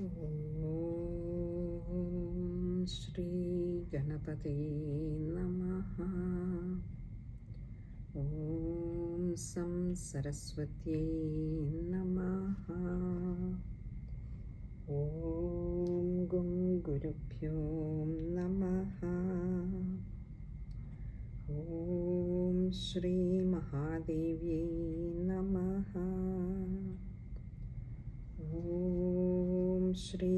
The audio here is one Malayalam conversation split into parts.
ഓം ശ്രീ ഗണപതേ നമഃ. ഓം സം സരസ്വത്യേ നമഃ. ഓം ഗും ഗുരുഭ്യോ നമഃ. ഓം ശ്രീ മഹാദേവ്യേ നമഃ. ഓം ശ്രീ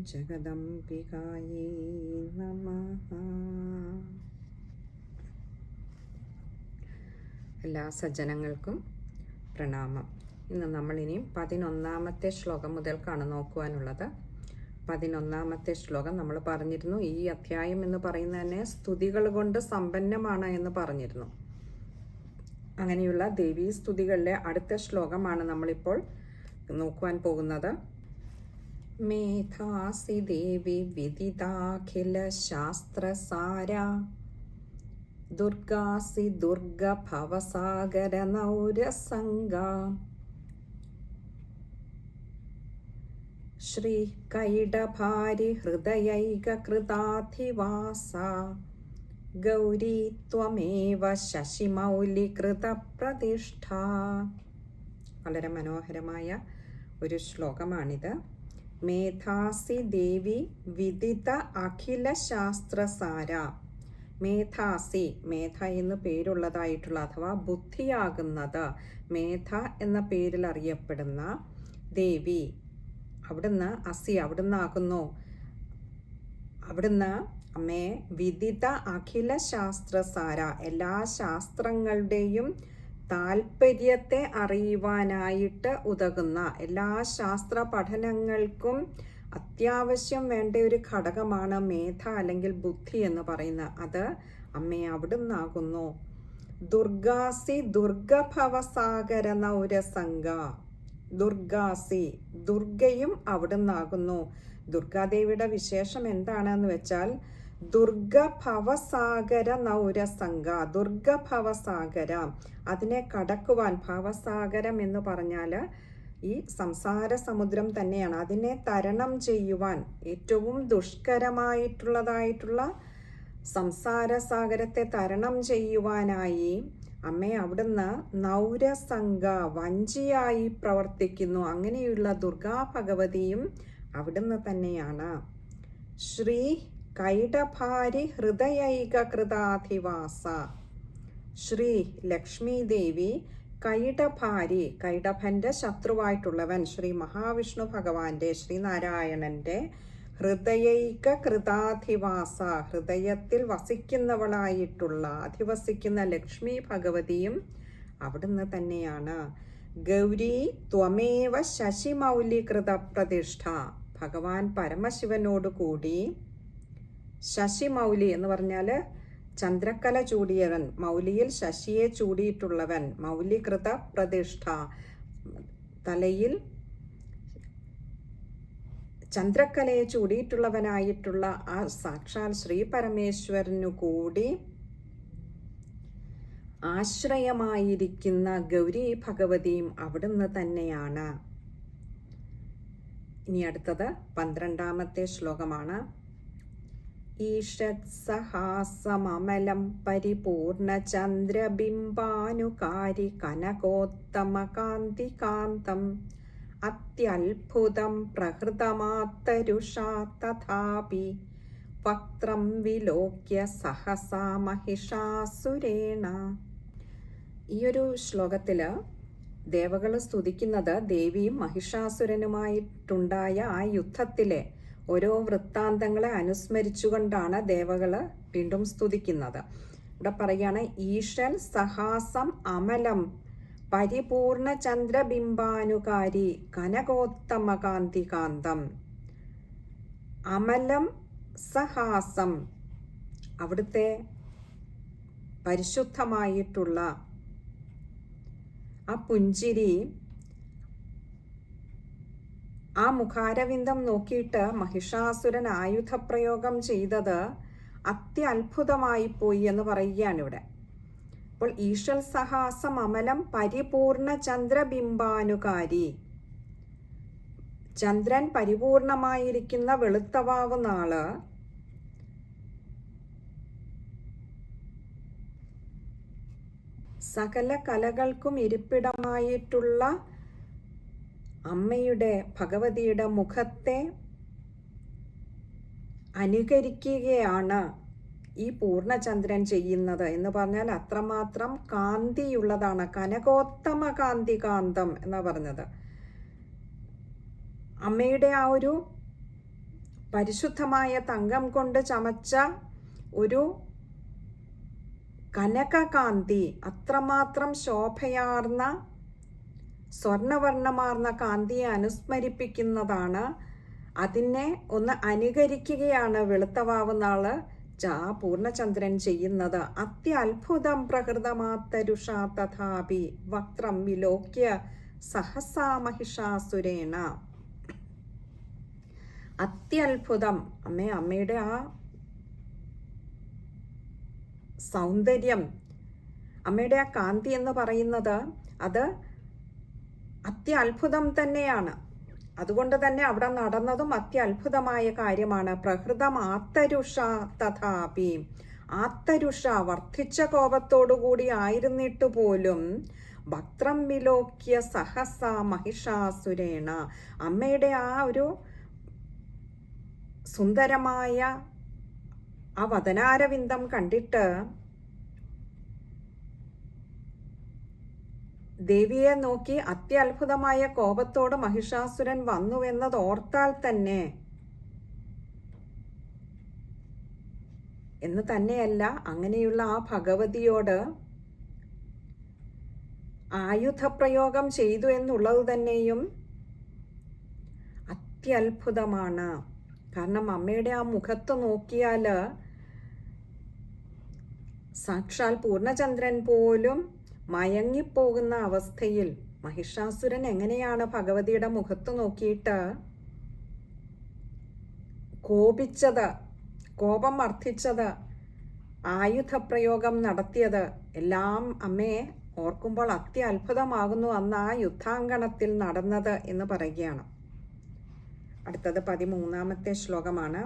ജഗദംബികായേ നമഃ. എല്ലാ സജ്ജനങ്ങൾക്കും പ്രണാമം. ഇന്ന് നമ്മളിനിയും 11ാമത്തെ ശ്ലോകം മുതൽക്കാണ് നോക്കുവാനുള്ളത്. 11ാമത്തെ ശ്ലോകം നമ്മൾ പറഞ്ഞിരുന്നു, ഈ അധ്യായം എന്ന് പറയുന്നത് തന്നെ സ്തുതികൾ കൊണ്ട് സമ്പന്നമാണ് എന്ന് പറഞ്ഞിരുന്നു. അങ്ങനെയുള്ള ദേവീ സ്തുതികളിലെ അടുത്ത ശ്ലോകമാണ് നമ്മളിപ്പോൾ നോക്കുവാൻ പോകുന്നത്. മേധാസി ദേവി വിദിതാഖില ശാസ്ത്രസാര, ദുർഗാസി ദുർഗ ഭവസാഗര നൗരസംഗ, ശ്രീ കൈഡഭാരി ഹൃദയൈക കൃതാധിവാസ, ഗൗരീ ത്വമേവ ശശിമൗലി കൃത പ്രതിഷ്ഠ. വളരെ മനോഹരമായ ഒരു ശ്ലോകമാണിത്. മേധാസി ദേവി വിദിത അഖില ശാസ്ത്രസാര. മേധാസി, മേധ എന്ന് പേരുള്ളതായിട്ടുള്ള അഥവാ ബുദ്ധിയാകുന്നത്, മേധ എന്ന പേരിൽ അറിയപ്പെടുന്ന ദേവി, അവിടുന്ന് അസി, അവിടുന്ന് ആകുന്നു, അവിടുന്ന് അമ്മേ വിദിത അഖില ശാസ്ത്രസാര, എല്ലാ ശാസ്ത്രങ്ങളുടെയും താല്പര്യത്തെ അറിയുവാനായിട്ട് ഉതകുന്ന, എല്ലാ ശാസ്ത്ര പഠനങ്ങൾക്കും അത്യാവശ്യം വേണ്ട ഒരു ഘടകമാണ് മേധ അല്ലെങ്കിൽ ബുദ്ധി എന്ന് പറയുന്നത്. അത് അമ്മേ അവിടുന്നാകുന്നു. ദുർഗാസി ദുർഗഭവസാഗര നൗരസംഗ. ദുർഗാസി, ദുർഗയും അവിടുന്നാകുന്നു. ദുർഗാദേവിയുടെ വിശേഷം എന്താണെന്ന് വെച്ചാൽ ദുർഗഭവസാഗര നൗരസംഗ. ദുർഗഭവസാഗര, അതിനെ കടക്കുവാൻ, ഭവസാഗരം എന്ന് പറഞ്ഞാൽ ഈ സംസാര സമുദ്രം തന്നെയാണ്. അതിനെ തരണം ചെയ്യുവാൻ ഏറ്റവും ദുഷ്കരമായിട്ടുള്ളതായിട്ടുള്ള സംസാര സാഗരത്തെ തരണം ചെയ്യുവാനായി അമ്മേ അവിടുന്ന് നൗരസംഗ, വഞ്ചിയായി പ്രവർത്തിക്കുന്നു. അങ്ങനെയുള്ള ദുർഗാ ഭഗവതിയും അവിടുന്ന് തന്നെയാണ്. ശ്രീ കൈഡഭാരി ഹൃദയൈക കൃതാധിവാസ. ശ്രീ ലക്ഷ്മി ദേവി കൈഡഭാരി, കൈഡഭന്റെ ശത്രുവായിട്ടുള്ളവൻ ശ്രീ മഹാവിഷ്ണു ഭഗവാന്റെ, ശ്രീനാരായണന്റെ ഹൃദയൈക കൃതാധിവാസ, ഹൃദയത്തിൽ വസിക്കുന്നവളായിട്ടുള്ള, അധിവസിക്കുന്ന ലക്ഷ്മി ഭഗവതിയും അവിടുന്ന് തന്നെയാണ്. ഗൗരി ത്വമേവ ശശിമൗലി കൃത പ്രതിഷ്ഠ. ഭഗവാൻ പരമശിവനോട് കൂടി, ശശിമൗലി എന്ന് പറഞ്ഞാൽ ചന്ദ്രക്കല ചൂടിയവൻ, മൗലിയിൽ ശശിയെ ചൂടിയിട്ടുള്ളവൻ, മൗലികൃത പ്രതിഷ്ഠ, തലയിൽ ചന്ദ്രക്കലയെ ചൂടിയിട്ടുള്ളവനായിട്ടുള്ള ആ സാക്ഷാൽ ശ്രീ പരമേശ്വരനു കൂടി ആശ്രയമായിരിക്കുന്ന ഗൗരി ഭഗവതിയും അവിടുന്ന് തന്നെയാണ്. ഇനി അടുത്തത് 12ാമത്തെ ശ്ലോകമാണ്. ഈഷത് സഹാസമമലം പരിപൂർണ ചന്ദ്രബിംബാനുകാരി കനകോത്തമ കാന്തി കാന്തം, അത്യത്ഭുതം പ്രഹൃതമാത്തരുഷാ തഥാപി വക്ത്രം വിലോക്യ സഹസാ മഹിഷാസുരേണ. ഈ ഒരു ശ്ലോകത്തില് ദേവകൾ സ്തുതിക്കുന്നത് ദേവിയും മഹിഷാസുരനുമായിട്ടുണ്ടായ ആ യുദ്ധത്തിലെ ഓരോ വൃത്താന്തങ്ങളെ അനുസ്മരിച്ചുകൊണ്ടാണ് ദേവകള് വീണ്ടും സ്തുതിക്കുന്നത്. ഇവിടെ പറയാണ്, ഈശൽ സഹാസം അമലം പരിപൂർണ ചന്ദ്രബിംബാനുകാരി കനകോത്തമ കാന്തി കാന്തം. അമലം സഹാസം, അവിടുത്തെ പരിശുദ്ധമായിട്ടുള്ള ആ പുഞ്ചിരി, ആ മുഖാരവിന്ദം നോക്കിയിട്ട് മഹിഷാസുരൻ ആയുധപ്രയോഗം ചെയ്തത് അത്യത്ഭുതമായി പോയി എന്ന് പറയുകയാണ് ഇവിടെ. അപ്പോൾ ഈശ്വൽ സഹാസം അമലം പരിപൂർണ ചന്ദ്രബിംബാനുകാരി, ചന്ദ്രൻ പരിപൂർണമായിരിക്കുന്ന വെളുത്തവാവ് നാള് സകല കലകൾക്കും ഇരിപ്പിടമായിട്ടുള്ള അമ്മയുടെ ഭഗവതിയുടെ മുഖത്തെ അനുകരിക്കുകയാണ് ഈ പൂർണ്ണചന്ദ്രൻ ചെയ്യുന്നത് എന്ന് പറഞ്ഞാൽ അത്രമാത്രം കാന്തിയുള്ളതാണ്. കനകോത്തമ കാന്തി കാന്തം എന്നാ പറഞ്ഞത്. അമ്മയുടെ ആ ഒരു പരിശുദ്ധമായ തങ്കം കൊണ്ട് ചമച്ച ഒരു കനകകാന്തി, അത്രമാത്രം ശോഭയാർന്ന സ്വർണവർണ്ണമാർന്ന കാന്തിയെ അനുസ്മരിപ്പിക്കുന്നതാണ്. അതിനെ ഒന്ന് അനുകരിക്കുകയാണ് വെളുത്തവാവ് നാള് പൂർണ്ണചന്ദ്രൻ ചെയ്യുന്നത്. അത്യത്ഭുതം പ്രകൃതമാത്തരുഷ തഥാപി വക്രം വിലോക്യ സഹസാ മഹിഷാസുരേണ. അത്യത്ഭുതം, അമ്മയുടെ ആ സൗന്ദര്യം, അമ്മയുടെ ആ കാന്തി എന്ന് പറയുന്നത് അത് അത്യത്ഭുതം തന്നെയാണ്. അതുകൊണ്ട് തന്നെ അവിടെ നടന്നതും അത്യത്ഭുതമായ കാര്യമാണ്. പ്രകൃതം ആത്തരുഷ തഥാപി, ആത്തരുഷ വർദ്ധിച്ച കോപത്തോടുകൂടി ആയിരുന്നിട്ട് പോലും വക്രം വിലോക്യ സഹസ മഹിഷാസുരേണ, അമ്മയുടെ ആ ഒരു സുന്ദരമായ ആ വദനാരവിന്ദം കണ്ടിട്ട് ദേവിയെ നോക്കി അത്യത്ഭുതമായ കോപത്തോട് മഹിഷാസുരൻ വന്നുവെന്നത് ഓർത്താൽ തന്നെ, എന്ന് തന്നെയല്ല അങ്ങനെയുള്ള ആ ഭഗവതിയോട് ആയുധപ്രയോഗം ചെയ്തു എന്നുള്ളത് തന്നെയും അത്യത്ഭുതമാണ്. കാരണം അമ്മയുടെ ആ മുഖത്ത് നോക്കിയാൽ സാക്ഷാൽ പൂർണ്ണചന്ദ്രൻ പോലും മയങ്ങിപ്പോകുന്ന അവസ്ഥയിൽ മഹിഷാസുരൻ എങ്ങനെയാണ് ഭഗവതിയുടെ മുഖത്ത് നോക്കിയിട്ട് കോപിച്ചത്, കോപം വർദ്ധിച്ചത്, ആയുധപ്രയോഗം നടത്തിയത് എല്ലാം അമ്മയെ ഓർക്കുമ്പോൾ അത്യത്ഭുതമാകുന്നു അന്ന് ആ യുദ്ധാങ്കണത്തിൽ നടന്നത് എന്ന് പറയുകയാണ്. അടുത്തത് 13ാമത്തെ ശ്ലോകമാണ്.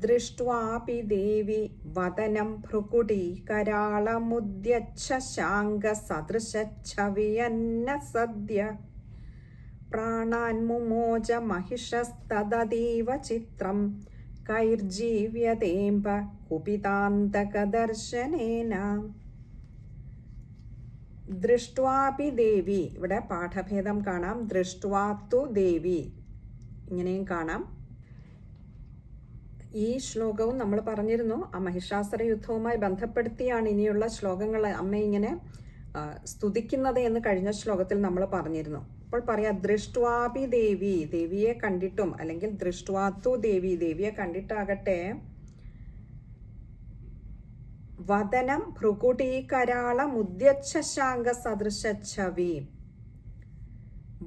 ദൃഷ്ട്വാപി ദേവി വദനം ഭ്രുകുടീകരാളമുദ്യച്ഛാംഗസദൃശച്ഛവിയന്ന സദ്യ പ്രാണാൻമുമോജ മഹിഷസ്തദീവ ചിത്രം കൈർജീവ്യതേംബ കുപിതാന്തകദർശനേന. ദൃഷ്ട്വാപി ദേവി, ഇവിടെ പാഠഭേദം കാണാം. ദൃഷ്ട്വാത്തു ദേവി ഇങ്ങനെയും കാണാം. ഈ ശ്ലോകവും നമ്മൾ പറഞ്ഞിരുന്നു ആ മഹിഷാസുര യുദ്ധവുമായി ബന്ധപ്പെടുത്തിയാണ് ഇനിയുള്ള ശ്ലോകങ്ങൾ അമ്മ ഇങ്ങനെ സ്തുതിക്കുന്നത് എന്ന് കഴിഞ്ഞ ശ്ലോകത്തിൽ നമ്മൾ പറഞ്ഞിരുന്നു. അപ്പോൾ പറയാ ദൃഷ്ട്വാപി ദേവി, ദേവിയെ കണ്ടിട്ടും, അല്ലെങ്കിൽ ദൃഷ്ട്വാത്തു ദേവി, ദേവിയെ കണ്ടിട്ടാകട്ടെ, വദനം ഭ്രുകുടീകരാള മുദ്യച്ഛാംഗ സദൃശച്ഛവി,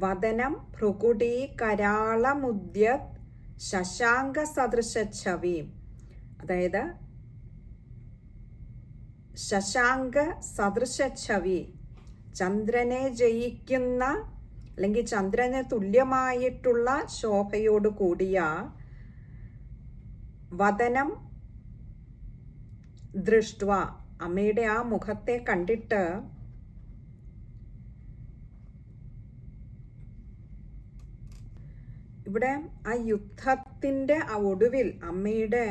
വദനം ഭ്രുകുടീകരാള മുദ്യ ശശാങ്ക സദൃശച്ഛവി, അതായത് ശശാങ്ക സദൃശച്ഛവി, ചന്ദ്രനെ ജയിക്കുന്ന അല്ലെങ്കിൽ ചന്ദ്രന് തുല്യമായിട്ടുള്ള ശോഭയോട് കൂടിയ വദനം ദൃഷ്ട്വ, അമ്മയുടെ ആ മുഖത്തെ കണ്ടിട്ട് ഇവിടെ ആ യുദ്ധത്തിൻ്റെ ആ ഒടുവിൽ അമ്മയുടെ,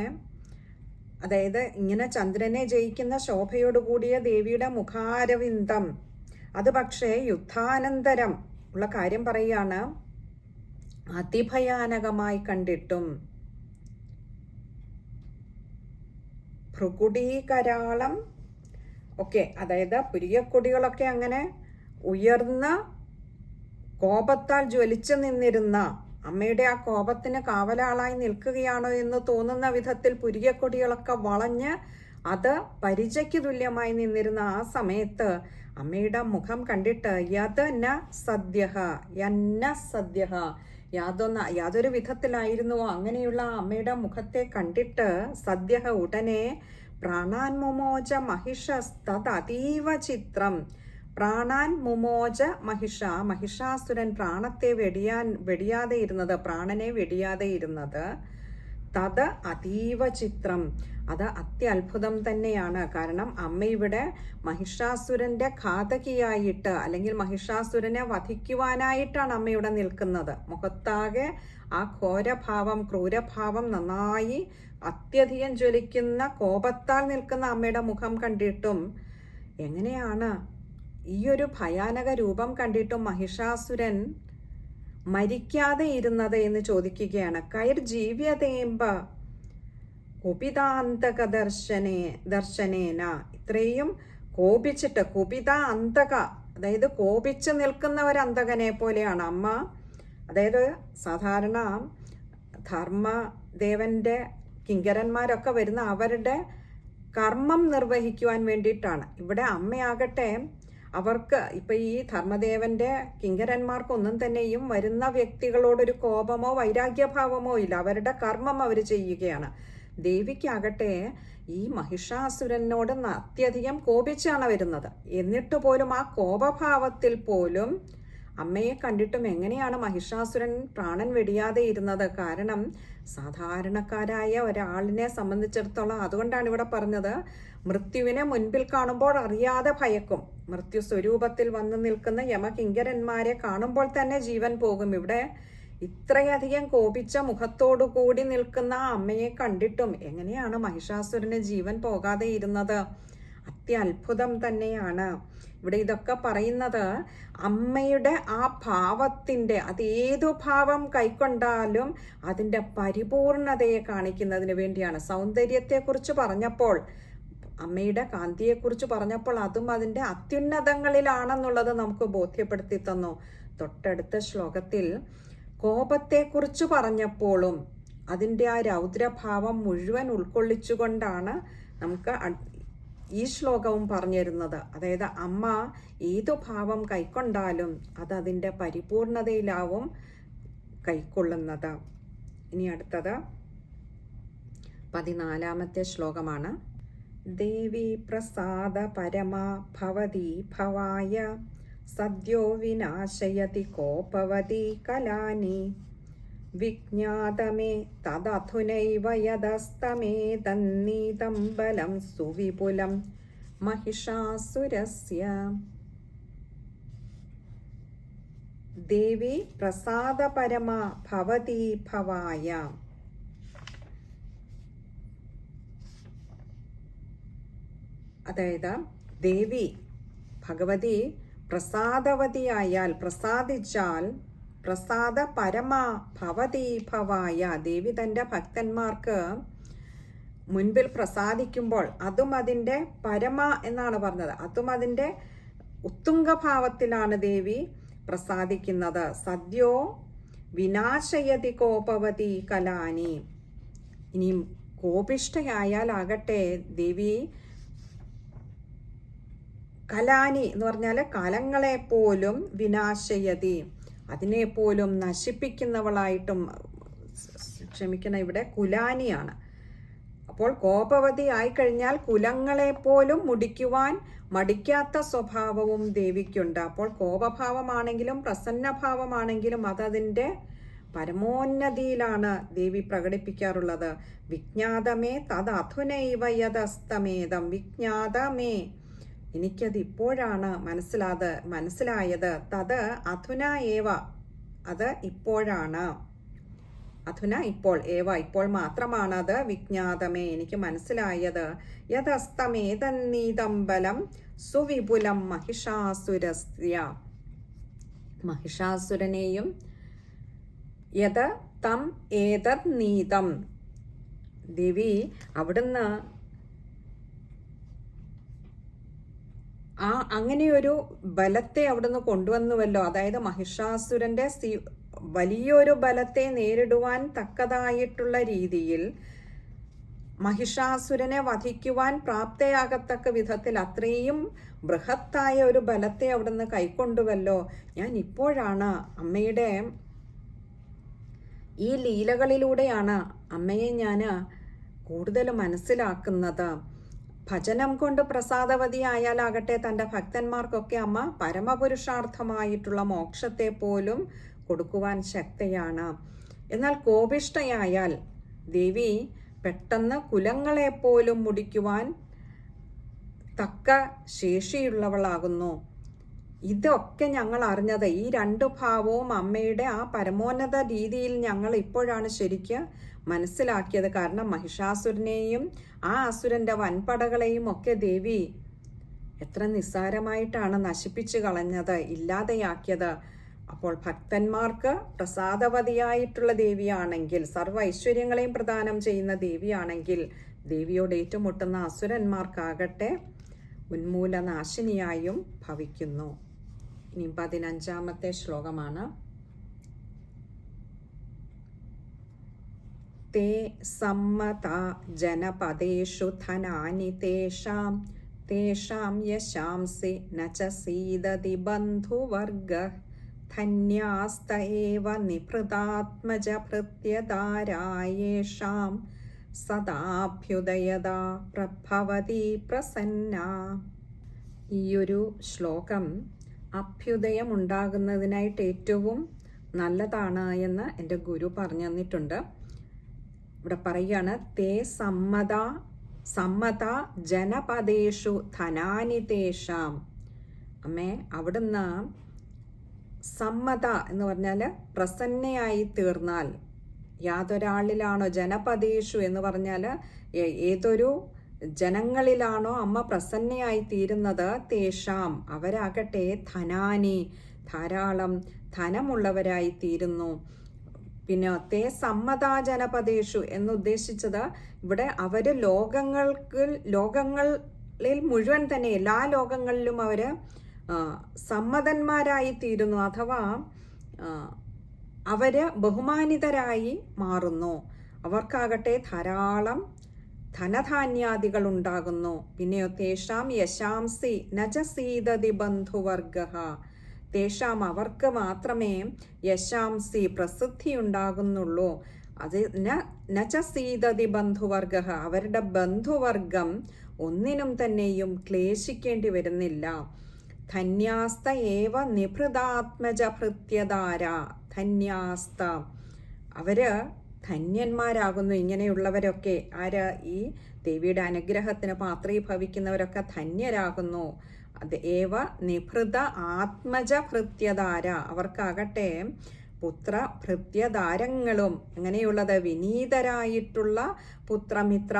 അതായത് ഇങ്ങനെ ചന്ദ്രനെ ജയിക്കുന്ന ശോഭയോടുകൂടിയ ദേവിയുടെ മുഖാരവിന്ദം, അത് പക്ഷേ യുദ്ധാനന്തരം ഉള്ള കാര്യം പറയുകയാണ്, അതിഭയാനകമായി കണ്ടിട്ടും ഭ്രുകുടീകരാളം ഒക്കെ, അതായത് പുരികക്കൊടികളൊക്കെ അങ്ങനെ ഉയർന്ന കോപത്താൽ ജ്വലിച്ചു നിന്നിരുന്ന അമ്മയുടെ ആ കോപത്തിന് കാവലാളായി നിൽക്കുകയാണോ എന്ന് തോന്നുന്ന വിധത്തിൽ പുരികക്കൊടികളൊക്കെ വളഞ്ഞ് അത് പരിചയ്ക്ക് തുല്യമായി നിന്നിരുന്ന ആ സമയത്ത് അമ്മയുടെ മുഖം കണ്ടിട്ട് യാതൊരു വിധത്തിലായിരുന്നുവോ അങ്ങനെയുള്ള അമ്മയുടെ മുഖത്തെ കണ്ടിട്ട് സദ്യഹ ഉടനെ പ്രാണാൻമുമോച മഹിഷസ്തത് അതീവ ചിത്രം, പ്രാണാൻ മുമോച മഹിഷാസുരൻ പ്രാണത്തെ വെടിയാതെ ഇരുന്നത്, പ്രാണനെ വെടിയാതെ ഇരുന്നത് തത് അതീവ ചിത്രം, അത് അത്യത്ഭുതം തന്നെയാണ്. കാരണം അമ്മ ഇവിടെ മഹിഷാസുരന്റെ ഘാതകിയായിട്ട്, അല്ലെങ്കിൽ മഹിഷാസുരനെ വധിക്കുവാനായിട്ടാണ് അമ്മയുടെ നിൽക്കുന്നത്. മുഖത്താകെ ആ ഘോരഭാവം, ക്രൂരഭാവം നന്നായി അത്യധികം ജ്വലിക്കുന്ന കോപത്താൽ നിൽക്കുന്ന അമ്മയുടെ മുഖം കണ്ടിട്ടും എങ്ങനെയാണ് ഈ ഒരു ഭയാനക രൂപം കണ്ടിട്ടും മഹിഷാസുരൻ മരിക്കാതെ ഇരുന്നത് എന്ന് ചോദിക്കുകയാണ്. കൈർ ജീവ്യതേമ്പ കുപിതാന്തക ദർശനേന, ഇത്രയും കോപിച്ചിട്ട്, കുപിത അന്തക, അതായത് കോപിച്ച് നിൽക്കുന്ന ഒരു അന്തകനെ പോലെയാണ് അമ്മ. അതായത് സാധാരണ ധർമ്മദേവന്റെ കിങ്കരന്മാരൊക്കെ വരുന്ന അവരുടെ കർമ്മം നിർവഹിക്കുവാൻ വേണ്ടിയിട്ടാണ്. ഇവിടെ അമ്മയാകട്ടെ അവർക്ക് ഇപ്പൊ ഈ ധർമ്മദേവന്റെ കിങ്കരന്മാർക്കൊന്നും തന്നെയും വരുന്ന വ്യക്തികളോടൊരു കോപമോ വൈരാഗ്യഭാവമോ ഇല്ല, അവരുടെ കർമ്മം അവർ ചെയ്യുകയാണ്. ദേവിക്കാകട്ടെ ഈ മഹിഷാസുരനോട് അത്യധികം കോപിച്ചാണ് വരുന്നത്. എന്നിട്ട് പോലും ആ കോപഭാവത്തിൽ പോലും അമ്മയെ കണ്ടിട്ടും എങ്ങനെയാണ് മഹിഷാസുരൻ പ്രാണൻ വെടിയാതെ ഇരുന്നത്? കാരണം സാധാരണക്കാരായ ഒരാളിനെ സംബന്ധിച്ചിടത്തോളം, അതുകൊണ്ടാണ് ഇവിടെ പറഞ്ഞത്, മൃത്യുവിനെ മുൻപിൽ കാണുമ്പോൾ അറിയാതെ ഭയക്കും. മൃത്യു സ്വരൂപത്തിൽ വന്നു നിൽക്കുന്ന യമകിങ്കരന്മാരെ കാണുമ്പോൾ തന്നെ ജീവൻ പോകും. ഇവിടെ ഇത്രയധികം കോപിച്ച മുഖത്തോടു കൂടി നിൽക്കുന്ന ആ അമ്മയെ കണ്ടിട്ടും എങ്ങനെയാണ് മഹിഷാസുരന് ജീവൻ പോകാതെ ഇരുന്നത്? അത്യത്ഭുതം തന്നെയാണ്. ഇവിടെ ഇതൊക്കെ പറയുന്നത് അമ്മയുടെ ആ ഭാവത്തിൻ്റെ, അത് ഏതു ഭാവം കൈക്കൊണ്ടാലും അതിൻ്റെ പരിപൂർണതയെ കാണിക്കുന്നതിന് വേണ്ടിയാണ്. സൗന്ദര്യത്തെക്കുറിച്ച് പറഞ്ഞപ്പോൾ, അമ്മയുടെ കാന്തിയെക്കുറിച്ച് പറഞ്ഞപ്പോൾ അതും അതിൻ്റെ അത്യുന്നതങ്ങളിലാണെന്നുള്ളത് നമുക്ക് ബോധ്യപ്പെടുത്തി തന്നു. തൊട്ടടുത്ത ശ്ലോകത്തിൽ കോപത്തെക്കുറിച്ച് പറഞ്ഞപ്പോഴും അതിൻ്റെ ആ രൗദ്രഭാവം മുഴുവൻ ഉൾക്കൊള്ളിച്ചുകൊണ്ടാണ് നമുക്ക് ഈ ശ്ലോകവും പറഞ്ഞിരുന്നത്. അതായത് അമ്മ ഏതു ഭാവം കൈക്കൊണ്ടാലും അത് അതിൻ്റെ പരിപൂർണതയിലാവും കൈക്കൊള്ളുന്നത്. ഇനി അടുത്തത് 14ാമത്തെ ശ്ലോകമാണ്. ദേവി പ്രസാദ പരമാ ഭവതി ഭവായ സദ്യോ വിനാശയതി കോപവതി കലാനി വിജ്ഞാതമേ തദധുനൈവ യദസ്തമേതന്നീതം ബലം സുവിപുലം മഹിഷാസുരസ്യ. ദേവി പ്രസാദപരമാ ഭവതി ഭവായ, അതായത് ദേവി ഭഗവതി പ്രസാദവതിയായാൽ, പ്രസാദിച്ചാൽ, പ്രസാദ പരമാ ഭവതി ഭവായ, ദേവി തൻ്റെ ഭക്തന്മാർക്ക് മുൻപിൽ പ്രസാദിക്കുമ്പോൾ, അതും അതിൻ്റെ പരമ എന്നാണ് പറഞ്ഞത്, അതും അതിൻ്റെ ഉത്തുംഗഭാവത്തിലാണ് ദേവി പ്രസാദിക്കുന്നത്. സദ്യോ വിനാശയതി കോപവതി കലാനി. ഇനിയും കോപിഷ്ഠയായാലാകട്ടെ ദേവി കലാനി എന്ന് പറഞ്ഞാൽ കലങ്ങളെപ്പോലും വിനാശയതി, അതിനെപ്പോലും നശിപ്പിക്കുന്നവളായിട്ടും, ഇവിടെ കുലാനിയാണ്. അപ്പോൾ കോപവതി ആയിക്കഴിഞ്ഞാൽ കുലങ്ങളെപ്പോലും മുടിക്കുവാൻ മടിക്കാത്ത സ്വഭാവവും ദേവിക്കുണ്ട്. അപ്പോൾ കോപഭാവമാണെങ്കിലും പ്രസന്നഭാവമാണെങ്കിലും അതതിൻ്റെ പരമോന്നതിയിലാണ് ദേവി പ്രകടിപ്പിക്കാറുള്ളത്. വിജ്ഞാതമേ തത് അധുനൈവ യദസ്തമേതം. വിജ്ഞാതമേ, എനിക്കത് ഇപ്പോഴാണ് മനസ്സിലായത്. തത് അധുന ഏവ, അത് ഇപ്പോഴാണ്. അധുന ഇപ്പോൾ, ഏവ ഇപ്പോൾ മാത്രമാണ് അത്. വിജ്ഞാതമേ, എനിക്ക് മനസ്സിലായത്. യദസ്തമേതന്നീതം ബലം സുവിപുലം മഹിഷാസുരസ്യ. മഹിഷാസുരനെയും യത് തം ഏതത് നീതം. ദേവി അവിടുന്ന് അങ്ങനെയൊരു ബലത്തെ അവിടുന്ന് കൊണ്ടുവന്നുവല്ലോ. അതായത് മഹിഷാസുരന്റെ വലിയൊരു ബലത്തെ നേരിടുവാൻ തക്കതായിട്ടുള്ള രീതിയിൽ, മഹിഷാസുരനെ വധിക്കുവാൻ പ്രാപ്തയാകത്തക്ക വിധത്തിൽ അത്രയും ബൃഹത്തായ ഒരു ബലത്തെ അവിടുന്ന് കൈക്കൊണ്ടുവല്ലോ. ഞാൻ ഇപ്പോഴാണ് അമ്മയുടെ ഈ ലീലകളിലൂടെയാണ് അമ്മയെ ഞാൻ കൂടുതൽ മനസ്സിലാക്കുന്നത്. ഭജനം കൊണ്ട് പ്രസാദവതിയായാലാകട്ടെ തൻ്റെ ഭക്തന്മാർക്കൊക്കെ അമ്മ പരമപുരുഷാർത്ഥമായിട്ടുള്ള മോക്ഷത്തെ പോലും കൊടുക്കുവാൻ ശക്തയാണ്. എന്നാൽ കോപിഷ്ഠയായാൽ ദേവി പെട്ടെന്ന് കുലങ്ങളെപ്പോലും മുടിക്കുവാൻ തക്ക ശേഷിയുള്ളവളാകുന്നു. ഇതൊക്കെ ഞങ്ങൾ അറിഞ്ഞത്, ഈ രണ്ടു ഭാവവും അമ്മയുടെ ആ പരമോന്നത രീതിയിൽ ഞങ്ങൾ ഇപ്പോഴാണ് ശരിക്ക് മനസ്സിലാക്കിയത്. കാരണം മഹിഷാസുരനെയും ആ അസുരന്റെ വൻപടകളെയും ഒക്കെ ദേവി എത്ര നിസ്സാരമായിട്ടാണ് നശിപ്പിച്ചു കളഞ്ഞത്, ഇല്ലാതെയാക്കിയത്. അപ്പോൾ ഭക്തന്മാർക്ക് പ്രസാദവതിയായിട്ടുള്ള ദേവിയാണെങ്കിൽ, സർവ്വ ഐശ്വര്യങ്ങളെയും പ്രദാനം ചെയ്യുന്ന ദേവിയാണെങ്കിൽ, ദേവിയോട് ഏറ്റുമുട്ടുന്ന അസുരന്മാർക്കാകട്ടെ ഉന്മൂലനാശിനിയായും ഭവിക്കുന്നു. ഇനി 15ാമത്തെ ശ്ലോകമാണ്. തേ സമ്മത ജനപദേഷു ധനാനി തേഷാം തേഷാം യശാംസി നച സീദതി ബന്ധുവർഗഃ ധന്യാസ്ത ഏവ നിഭൃതാത്മജ ഭൃത്യധാരായേഷാം സദാഭ്യുദയദാ പ്രഭവതി പ്രസന്ന. ഈയൊരു ശ്ലോകം അഭ്യുദയം ഉണ്ടാകുന്നതിനായിട്ട് ഏറ്റവും നല്ലതാണ് എന്ന് എൻ്റെ ഗുരു പറഞ്ഞു തന്നിട്ടുണ്ട്. ഇവിടെ പറയുകയാണ്, തേ സമ്മത ജനപദേഷു ധനാനി തേഷാം. അമ്മേ, അവിടുന്ന് സമ്മത എന്ന് പറഞ്ഞാൽ പ്രസന്നയായി തീർന്നാൽ, യാതൊരാളിലാണോ ജനപദേഷു എന്ന് പറഞ്ഞാൽ ഏതൊരു ജനങ്ങളിലാണോ അമ്മ പ്രസന്നയായി തീരുന്നത്, തേഷാം അവരാകട്ടെ ധനാനി ധാരാളം ധനമുള്ളവരായി തീരുന്നു. പിന്നെ തേ സമ്മതാ ജനപദേഷു എന്നുദ്ദേശിച്ചത് ഇവിടെ അവര് ലോകങ്ങളിൽ മുഴുവൻ തന്നെ എല്ലാ ലോകങ്ങളിലും അവര് സമ്മതന്മാരായി തീരുന്നു, അഥവാ അവര് ബഹുമാനിതരായി മാറുന്നു. അവർക്കാകട്ടെ ധാരാളം ധനധാന്യാദികൾ ഉണ്ടാകുന്നു. പിന്നെയോ തേഷാം യശാംസി നജസീദതി ബന്ധുവർഗഃ. തേഷാം അവർക്ക് മാത്രമേ യശാംസി പ്രസിദ്ധി ഉണ്ടാകുന്നുള്ളൂ. അത് നജസീദതി ബന്ധുവർഗഃ അവരുടെ ബന്ധുവർഗം ഒന്നിനും തന്നെയും ക്ലേശിക്കേണ്ടി വരുന്നില്ല. ധന്യാസ്ത ഏവ നിഭൃതാത്മജ ഭൃത്യധാര. ധന്യാസ്ത അവര് ധന്യന്മാരാകുന്നു. ഇങ്ങനെയുള്ളവരൊക്കെ ആര്? ഈ ദേവിയുടെ അനുഗ്രഹത്തിന് പാത്രീഭവിക്കുന്നവരൊക്കെ ധന്യരാകുന്നു. അത് ഏവ നിഭൃത ആത്മജ ഭൃത്യധാര അവർക്കാകട്ടെ പുത്ര ഭൃത്യധാരങ്ങളും എങ്ങനെയുള്ളത്? വിനീതരായിട്ടുള്ള പുത്രമിത്ര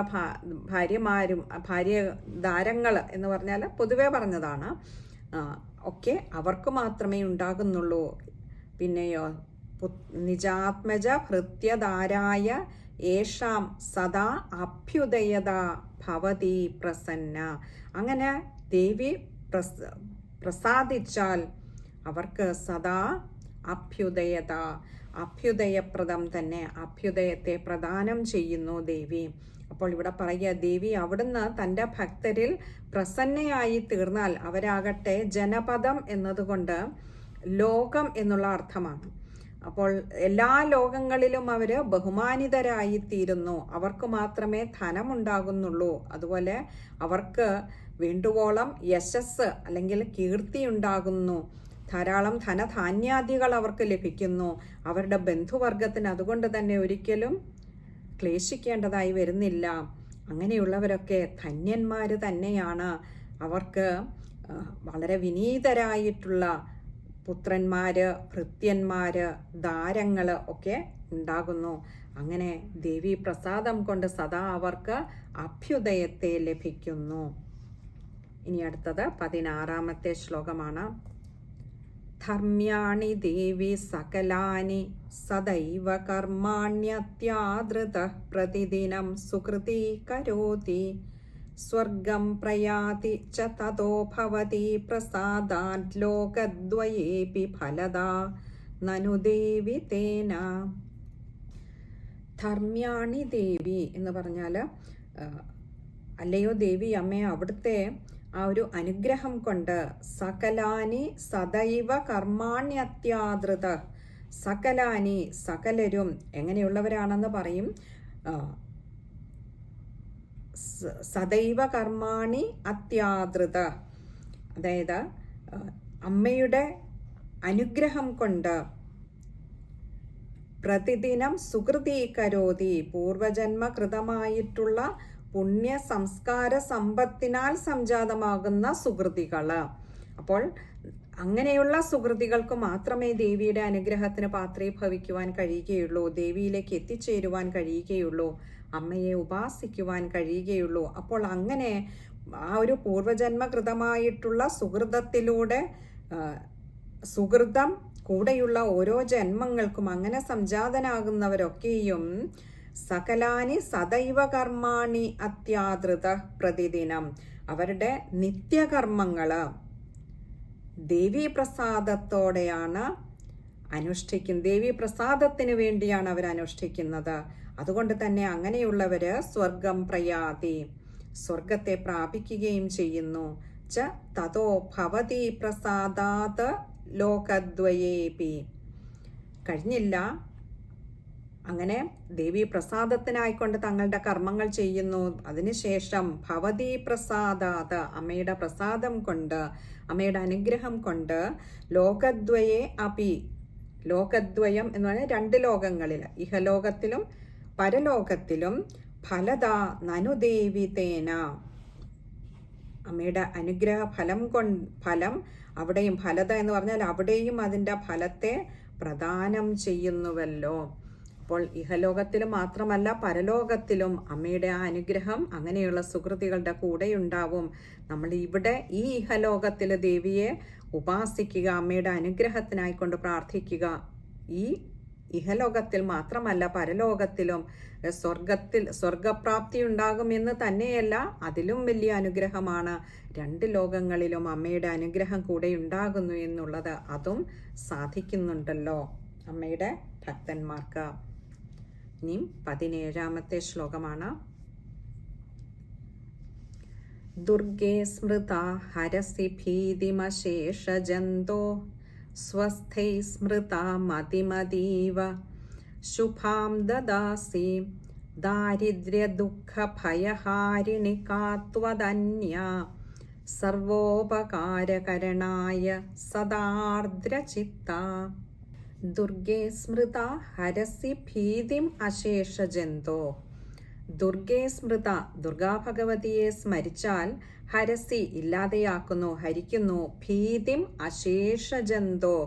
ഭാര്യമാരും ഭാര്യധാരങ്ങൾ എന്ന് പറഞ്ഞാൽ പൊതുവെ പറഞ്ഞതാണ്, ഒക്കെ അവർക്ക് മാത്രമേ ഉണ്ടാകുന്നുള്ളൂ. പിന്നെയോ നിജാത്മജ ഭൃത്യധാരായ യേഷാം സദാ അഭ്യുദയത ഭവതി പ്രസന്ന. അങ്ങനെ ദേവി പ്രസാദിച്ചാൽ അവർക്ക് സദാ അഭ്യുദയത, അഭ്യുദയപ്രദം തന്നെ, അഭ്യുദയത്തെ പ്രദാനം ചെയ്യുന്നു ദേവി. അപ്പോൾ ഇവിടെ പറയുക, ദേവി അവിടുന്ന് തൻ്റെ ഭക്തരിൽ പ്രസന്നയായി തീർന്നാൽ, അവരാകട്ടെ ജനപദം എന്നതുകൊണ്ട് ലോകം എന്നുള്ള അർത്ഥമാണ്. അപ്പോൾ എല്ലാ ലോകങ്ങളിലും അവർ ബഹുമാനിതരായി തീരുന്നു. അവർക്ക് മാത്രമേ ധനമുണ്ടാകുന്നുള്ളൂ. അതുപോലെ അവർക്ക് വേണ്ടുവോളം യശസ് അല്ലെങ്കിൽ കീർത്തി ഉണ്ടാകുന്നു. ധാരാളം ധനധാന്യാദികൾ അവർക്ക് ലഭിക്കുന്നു. അവരുടെ ബന്ധുവർഗത്തിന് അതുകൊണ്ട് തന്നെ ഒരിക്കലും ക്ലേശിക്കേണ്ടതായി വരുന്നില്ല. അങ്ങനെയുള്ളവരൊക്കെ ധന്യന്മാർ തന്നെയാണ്. അവർക്ക് വളരെ വിനീതരായിട്ടുള്ള പുത്രന്മാര്, ഭൃത്യന്മാര്, ധാരങ്ങള് ഒക്കെ ഉണ്ടാകുന്നു. അങ്ങനെ ദേവി പ്രസാദം കൊണ്ട് സദാ അവർക്ക് അഭ്യുദയത്തെ ലഭിക്കുന്നു. ഇനി അടുത്തത് 16ാമത്തെ ശ്ലോകമാണ്. ധർമ്മ്യാണി ദേവി സകലാനി സദൈവ കർമാണ്യത്യാദൃത പ്രതിദിനം സുകൃതി കരോതി സ്വർഗം പ്രയാതി ച തതോ ഭവതി പ്രസാദാത് ലോകദ്വയേപി ഫലദാ നനു ദേവി തേന. ധർമ്മ്യാണി ദേവി എന്ന് പറഞ്ഞാൽ, അല്ലയോ ദേവി അമ്മേ, അവിടുത്തെ ആ ഒരു അനുഗ്രഹം കൊണ്ട് സകലാനി സദൈവ കർമാണ്യത്യാദൃത. സകലാനി സകലരും എങ്ങനെയുള്ളവരാണെന്ന് പറയും. സദൈവ കർമാണി അത്യാദൃത, അതായത് അമ്മയുടെ അനുഗ്രഹം കൊണ്ട് പ്രതിദിനം സുകൃതീകരോതി, പൂർവജന്മകൃതമായിട്ടുള്ള പുണ്യ സംസ്കാര സമ്പത്തിനാൽ സംജാതമാകുന്ന സുകൃതികള്. അപ്പോൾ അങ്ങനെയുള്ള സുകൃതികൾക്ക് മാത്രമേ ദേവിയുടെ അനുഗ്രഹത്തിന് പാത്രീഭവിക്കുവാൻ കഴിയുകയുള്ളൂ, ദേവിയിലേക്ക് എത്തിച്ചേരുവാൻ കഴിയുകയുള്ളൂ, അമ്മയെ ഉപാസിക്കുവാൻ കഴിയുകയുള്ളൂ. അപ്പോൾ അങ്ങനെ ആ ഒരു പൂർവജന്മകൃതമായിട്ടുള്ള സുഹൃതത്തിലൂടെ സുഹൃതം കൂടെയുള്ള ഓരോ ജന്മങ്ങൾക്കും അങ്ങനെ സംജാതനാകുന്നവരൊക്കെയും സകലാനി സദൈവ കർമാണി അത്യാദൃത പ്രതിദിനം, അവരുടെ നിത്യകർമ്മങ്ങള് ദേവീ പ്രസാദത്തോടെയാണ് അനുഷ്ഠിക്കുന്നത്, ദേവീ പ്രസാദത്തിന് വേണ്ടിയാണ് അവർ അനുഷ്ഠിക്കുന്നത്. അതുകൊണ്ട് തന്നെ അങ്ങനെയുള്ളവര് സ്വർഗം പ്രയാതി, സ്വർഗത്തെ പ്രാപിക്കുകയും ചെയ്യുന്നു. ച തതോ ഭവതി പ്രസാദാത് ലോകദ്വയേപി, കഴിഞ്ഞില്ല, അങ്ങനെ ദേവി പ്രസാദത്തിനായിക്കൊണ്ട് തങ്ങളുടെ കർമ്മങ്ങൾ ചെയ്യുന്നു. അതിനുശേഷം ഭവതി പ്രസാദാത്, അമ്മയുടെ പ്രസാദം കൊണ്ട്, അമ്മയുടെ അനുഗ്രഹം കൊണ്ട് ലോകദ്വയേ അപി, ലോകദ്വയം എന്ന് പറഞ്ഞാൽ 2 ലോകങ്ങളിൽ, ഇഹലോകത്തിലും പരലോകത്തിലും ഫലദ നനുദേവിതേന, അമ്മയുടെ അനുഗ്രഹ ഫലം അവിടെയും, ഫലത എന്ന് പറഞ്ഞാൽ അവിടെയും അതിൻ്റെ ഫലത്തെ പ്രദാനം ചെയ്യുന്നുവല്ലോ. അപ്പോൾ ഇഹലോകത്തിലും മാത്രമല്ല പരലോകത്തിലും അമ്മയുടെ ആ അനുഗ്രഹം അങ്ങനെയുള്ള സുകൃതികളുടെ കൂടെയുണ്ടാവും. നമ്മൾ ഇവിടെ ഈ ഇഹലോകത്തിൽ ദേവിയെ ഉപാസിക്കുക, അമ്മയുടെ അനുഗ്രഹത്തിനായിക്കൊണ്ട് പ്രാർത്ഥിക്കുക. ഈ ഇഹലോകത്തിൽ മാത്രമല്ല പരലോകത്തിലും സ്വർഗപ്രാപ്തി ഉണ്ടാകുമെന്ന് തന്നെയല്ല, അതിലും വലിയ അനുഗ്രഹമാണ് 2 ലോകങ്ങളിലും അമ്മയുടെ അനുഗ്രഹം കൂടെ ഉണ്ടാകുന്നു എന്നുള്ളത്. അതും സാധിക്കുന്നുണ്ടല്ലോ അമ്മയുടെ ഭക്തന്മാർക്ക്. ഇനി 17ാമത്തെ ശ്ലോകമാണ്. ദുർഗേ സ്മൃത ഹരസി ഭീതിമശേഷജന്തോ സ്വസ്ഥൈ സ്മൃത മതിമതീവ ശുഭാം ദദാസി ദാരിദ്ര്യ ദുഃഖ ഭയഹാരിണി കാത്വദന്യ സർവോപകാരകരണായ സദാർദ്രചിത്ത. ദുർഗേ സ്മൃത ഹരസി ഭീതിം അശേഷജന്തോ, ദുർഗേ സ്മൃത, ദുർഗാ ഭഗവതിയെ സ്മരിച്ചാൽ ഹരസി ഇല്ലാതെയാക്കുന്നു, ഹരിക്കുന്നു, ഭീതിം അശേഷജന്തോ,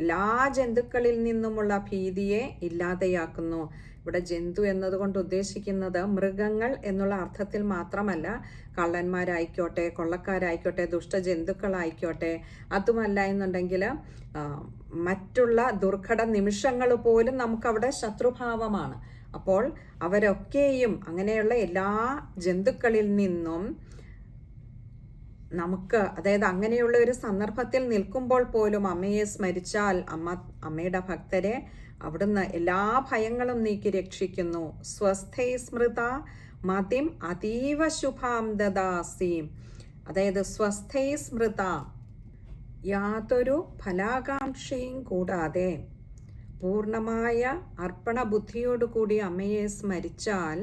എല്ലാ ജന്തുക്കളിൽ നിന്നുമുള്ള ഭീതിയെ ഇല്ലാതെയാക്കുന്നു. ഇവിടെ ജന്തു എന്നതുകൊണ്ട് ഉദ്ദേശിക്കുന്നത് മൃഗങ്ങൾ എന്നുള്ള അർത്ഥത്തിൽ മാത്രമല്ല, കള്ളന്മാരായിക്കോട്ടെ, കൊള്ളക്കാരായിക്കോട്ടെ, ദുഷ്ടജന്തുക്കളായിക്കോട്ടെ, അതുമല്ല എന്നുണ്ടെങ്കിൽ മറ്റുള്ള ദുർഘട നിമിഷങ്ങൾ പോലും നമുക്കവിടെ ശത്രുഭാവമാണ്. അപ്പോൾ അവരൊക്കെയും അങ്ങനെയുള്ള എല്ലാ ജന്തുക്കളിൽ നിന്നും നമുക്ക്, അതായത് അങ്ങനെയുള്ള ഒരു സന്ദർഭത്തിൽ നിൽക്കുമ്പോൾ പോലും അമ്മയെ സ്മരിച്ചാൽ അമ്മയുടെ ഭക്തരെ അവിടുന്ന് എല്ലാ ഭയങ്ങളും നീക്കി രക്ഷിക്കുന്നു. സ്വസ്ഥൈ സ്മൃത മതിം അതീവ ശുഭാം ദദാസി, അതായത് സ്വസ്ഥൈ സ്മൃത, യാതൊരു ഫലാകാംക്ഷയും കൂടാതെ പൂർണ്ണമായ അർപ്പണ ബുദ്ധിയോടുകൂടി അമ്മയെ സ്മരിച്ചാൽ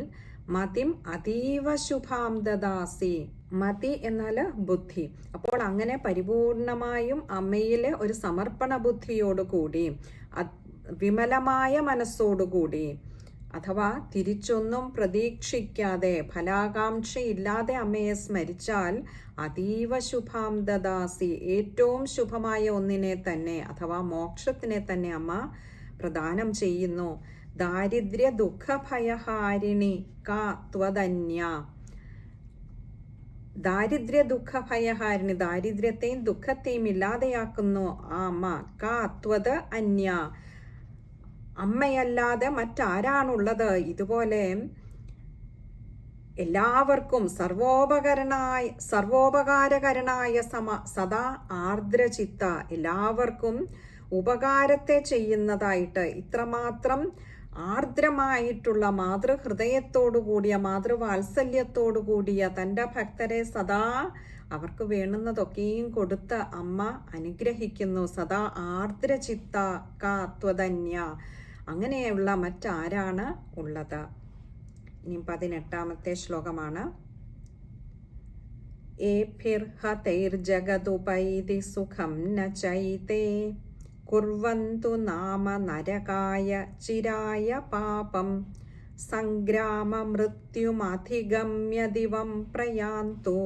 മതിം അതീവ ശുഭാം ദദാസി, മതി എന്നാൽ ബുദ്ധി. അപ്പോൾ അങ്ങനെ പരിപൂർണമായും അമ്മയിലെ ഒരു സമർപ്പണ ബുദ്ധിയോടുകൂടി, വിമലമായ മനസ്സോടുകൂടി, അഥവാ തിരിച്ചൊന്നും പ്രതീക്ഷിക്കാതെ ഫലാകാംക്ഷയില്ലാതെ അമ്മയെ സ്മരിച്ചാൽ അതീവ ശുഭാം ദദാസി, ഏറ്റവും ശുഭമായ ഒന്നിനെ തന്നെ അഥവാ മോക്ഷത്തിനെ തന്നെ അമ്മ പ്രദാനം ചെയ്യുന്നു. ദാരിദ്ര്യ ദുഃഖ ഭയഹാരിണി കാ ത്വദന്യ, ദാരിദ്ര്യ ദുഃഖ ഭയഹാരിണി, ദാരിദ്ര്യത്തെയും ദുഃഖത്തെയും ഇല്ലാതെയാക്കുന്നു ആ അമ്മ. കാ ത്വത് അന്യ, അമ്മയല്ലാതെ മറ്റാരാണുള്ളത്? ഇതുപോലെ എല്ലാവർക്കും സർവോപകാരകരനായ സദാ ആർദ്രചിത്ത, എല്ലാവർക്കും ഉപകാരത്തെ ചെയ്യുന്നതായിട്ട് ഇത്രമാത്രം ആർദ്രമായിട്ടുള്ള മാതൃഹൃദയത്തോടുകൂടിയ മാതൃവാത്സല്യത്തോടുകൂടിയ തൻ്റെ ഭക്തരെ സദാ അവർക്ക് വേണ്ടുന്നതൊക്കെയും കൊടുത്ത് അമ്മ അനുഗ്രഹിക്കുന്നു. സദാ ആർദ്രചിത്ത കാത്വധന്യ, അങ്ങനെയുള്ള മറ്റാരാണ് ഉള്ളത്? ഇനി 18ാമത്തെ ശ്ലോകമാണ്. ഏഭിർഹതൈർജഗതുപൈതി സുഖം ന ചൈതേ കുർവന്തു നാമ നരകായ ചിരായ പാപം സംഗ്രാമമൃത്യുമധിഗമ്യ ദിവം പ്രയാന്തു